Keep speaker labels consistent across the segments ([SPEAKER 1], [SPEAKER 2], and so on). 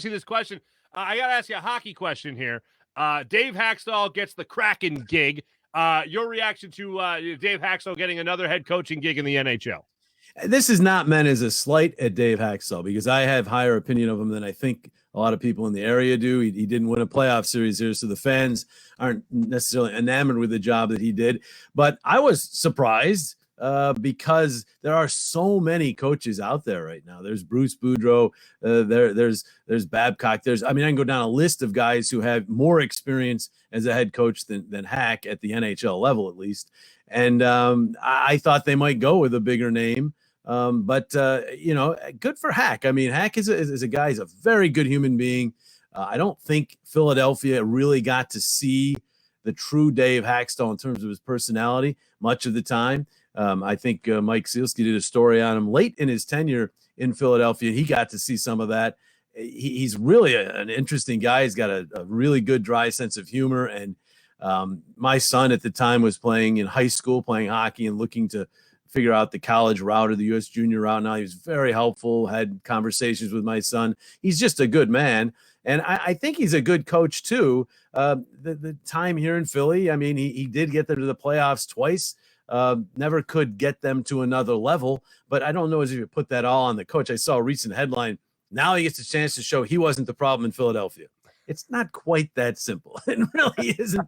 [SPEAKER 1] ask you this question. I got to ask you a hockey question here. Dave Hakstol gets the Kraken gig. Your reaction to Dave Hakstol getting another head coaching gig in the NHL?
[SPEAKER 2] This is not meant as a slight at Dave Hakstol, because I have higher opinion of him than I think a lot of people in the area do. He didn't win a playoff series here, so the fans aren't necessarily enamored with the job that he did. But I was surprised because there are so many coaches out there right now. There's Bruce Boudreau. There's Babcock. I can go down a list of guys who have more experience as a head coach than Hack at the NHL level, at least. And I thought they might go with a bigger name. But good for Hack. I mean, Hack is a guy, he's a very good human being. I don't think Philadelphia really got to see the true Dave Hakstol in terms of his personality much of the time. I think Mike Sealski did a story on him late in his tenure in Philadelphia. He got to see some of that. He's really an interesting guy. He's got a really good, dry sense of humor. And my son at the time was playing in high school, playing hockey and looking to figure out the college route or the U.S. junior route. Now he was very helpful, had conversations with my son. He's just a good man. And I think he's a good coach too. The time here in Philly, I mean, he did get them to the playoffs twice. Never could get them to another level, but I don't know as if you put that all on the coach. I saw a recent headline. Now he gets a chance to show he wasn't the problem in Philadelphia. It's not quite that simple. It really isn't.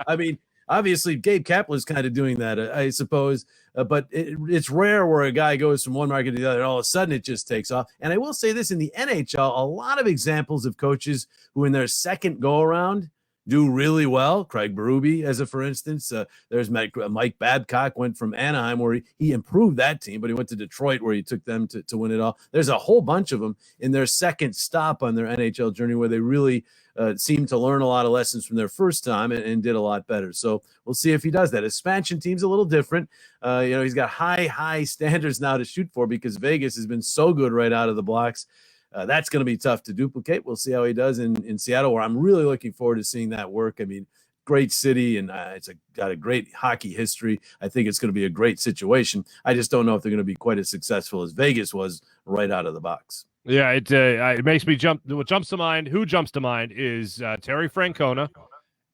[SPEAKER 2] I mean, obviously, Gabe Kapler's kind of doing that, I suppose. But it's rare where a guy goes from one market to the other, and all of a sudden it just takes off. And I will say this, in the NHL, a lot of examples of coaches who in their second go-around do really well. Craig Berube, as a for instance. There's Mike Babcock, went from Anaheim, where he improved that team, but he went to Detroit, where he took them to win it all. There's a whole bunch of them in their second stop on their NHL journey where they really seemed to learn a lot of lessons from their first time and did a lot better. So we'll see if he does that. Expansion team's a little different. He's got high standards now to shoot for, because Vegas has been so good right out of the blocks. That's going to be tough to duplicate. We'll see how he does in Seattle, where I'm really looking forward to seeing that work. I mean, great city, and it's got a great hockey history. I think it's going to be a great situation. I just don't know if they're going to be quite as successful as Vegas was right out of the box.
[SPEAKER 1] Yeah, it makes me jump. What jumps to mind? Who jumps to mind is Terry Francona,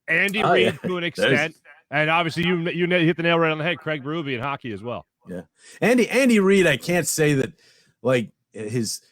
[SPEAKER 1] Andy Reid to an extent, and obviously you hit the nail right on the head. Craig Berube in hockey as well.
[SPEAKER 2] Yeah, Andy Reid. I can't say that like his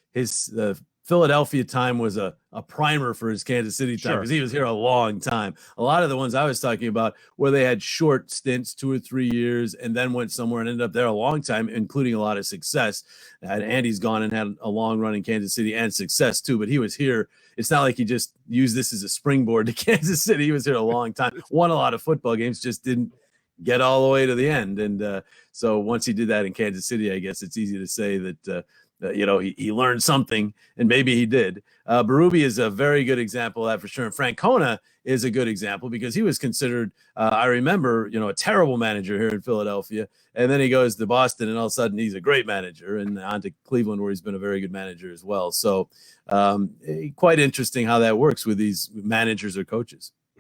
[SPEAKER 2] Philadelphia time was a primer for his Kansas City time, because he was here a long time. A lot of the ones I was talking about where they had short stints, 2 or 3 years, and then went somewhere and ended up there a long time, including a lot of success. And Andy's gone and had a long run in Kansas City and success too, but he was here. It's not like he just used this as a springboard to Kansas City. He was here a long time, won a lot of football games, just didn't get all the way to the end. And so once he did that in Kansas City, I guess it's easy to say that he learned something, and maybe he did. Berube is a very good example of that for sure. And Francona is a good example, because he was considered, I remember, a terrible manager here in Philadelphia. And then he goes to Boston, and all of a sudden he's a great manager, and on to Cleveland, where he's been a very good manager as well. So quite interesting how that works with these managers or coaches.